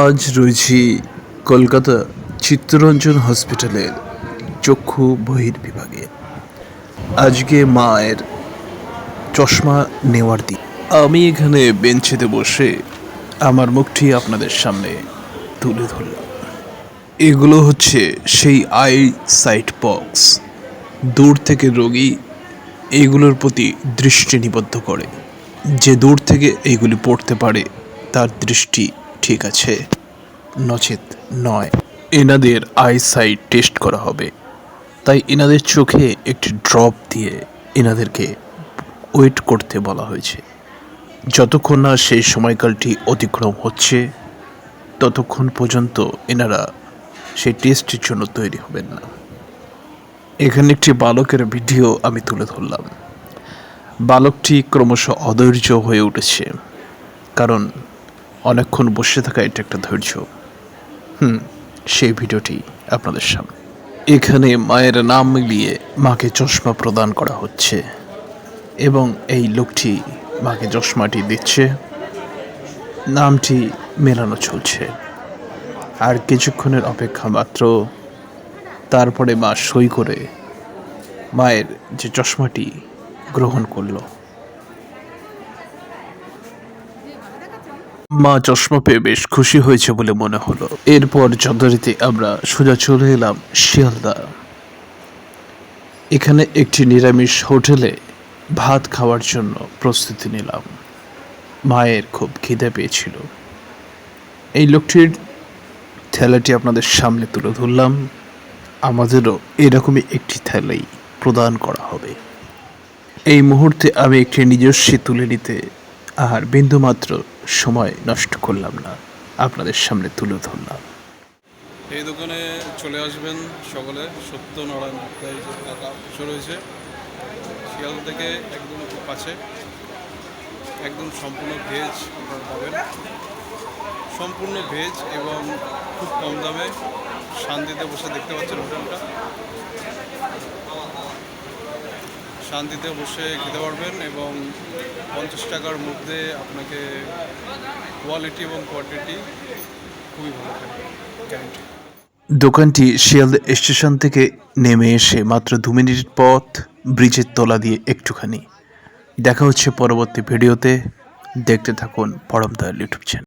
আজ রয়েছি কলকাতা চিত্তরঞ্জন হসপিটালের চক্ষু বহির্বিভাগে। আজকে মায়ের চশমা নেওয়ার দিন। আমি এখানে বেঞ্চেতে বসে আমার মুখটি আপনাদের সামনে তুলে ধরলাম। এগুলো হচ্ছে সেই আই সাইট বক্স। দূর থেকে রোগী এইগুলোর প্রতি দৃষ্টি নিবদ্ধ করে। যে দূর থেকে এইগুলি পড়তে পারে তার দৃষ্টি ঠিক আছে, নচেত নয়। এনাদের আই সাইট টেস্ট করা হবে, তাই এনাদের চোখে একটি ড্রপ দিয়ে এনাদেরকে ওয়েট করতে বলা হয়েছে। যতক্ষণ না সেই সময়কালটি অতিক্রম হচ্ছে ততক্ষণ পর্যন্ত এনারা সেই টেস্টের জন্য তৈরি হবেন না। এখানে একটি বালকের ভিডিও আমি তুলে ধরলাম। বালকটি ক্রমশ অধৈর্য হয়ে উঠেছে, কারণ অনেকক্ষণ বসে থাকা এটা একটা ধৈর্য। সেই ভিডিওটি আপনাদের সামনে। এখানে মায়ের নাম মিলিয়ে মাকে চশমা প্রদান করা হচ্ছে এবং এই লোকটি মাকে চশমাটি দিচ্ছে, নামটি মেলানো চলছে। আর কিছুক্ষণের অপেক্ষা মাত্র, তারপরে মা সই করে মায়ের যে চশমাটি গ্রহণ করলো। মা চশমা পেয়ে বেশ খুশি হয়েছে বলে মনে হলো। এরপর যথারীতি আমরা সোজা চলে এলাম শিয়ালদা। এখানে একটি নিরামিষ হোটেলে ভাত খাওয়ার জন্য প্রস্তুতি নিলাম। মায়ের খুব খিদে পেয়েছিল। এই লোকটির থ্যালাটি আপনাদের সামনে তুলে ধরলাম। আমাদেরও এরকমই একটি থ্যালাই প্রদান করা হবে। এই মুহূর্তে আমি একটি নিজস্ব তুলে নিতে আর বিন্দুমাত্র সময় নষ্ট করলাম না, আপনাদের সামনে তুলে ধরলাম। এই দোকানে চলে আসবেন সকলে। সত্যনারায়ণ শুরু হয়েছে শিয়ালদা থেকে একদম খুব কাছে, একদম সম্পূর্ণ ভেজ আপনারা পাবেন, সম্পূর্ণ ভেজ এবং খুব কম দামে। শান্তিতে বসে দেখতে পাচ্ছেন হোটেলটা, শান্তিতে বসে খেতে পারবেন এবং 50 টাকার মধ্যে আপনাকে কোয়ালিটি এবং কোয়ান্টিটি খুবই ভালো থাকবে, গ্যারান্টি। দোকানটি শিয়ালদা স্টেশন থেকে নেমে এসে মাত্র 2 মিনিট পথ, ব্রিজের তলা দিয়ে একটুখানি। দেখা হচ্ছে পরবর্তী ভিডিওতে। দেখতে থাকুন পরম দয়াল ইউটিউব চ্যানেল।